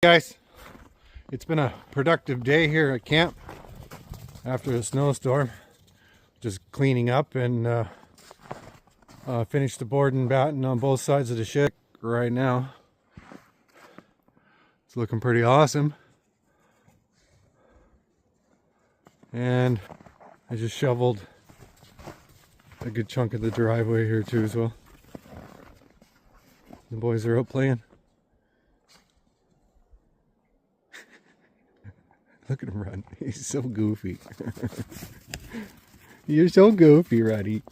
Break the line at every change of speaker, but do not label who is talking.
Guys, it's been a productive day here at camp after the snowstorm. Just cleaning up and finished the board and batten on both sides of the shed right now. It's looking pretty awesome. And I just shoveled a good chunk of the driveway here too as well. The boys are out playing. Look at him run. He's so goofy. You're so goofy, Ruddy.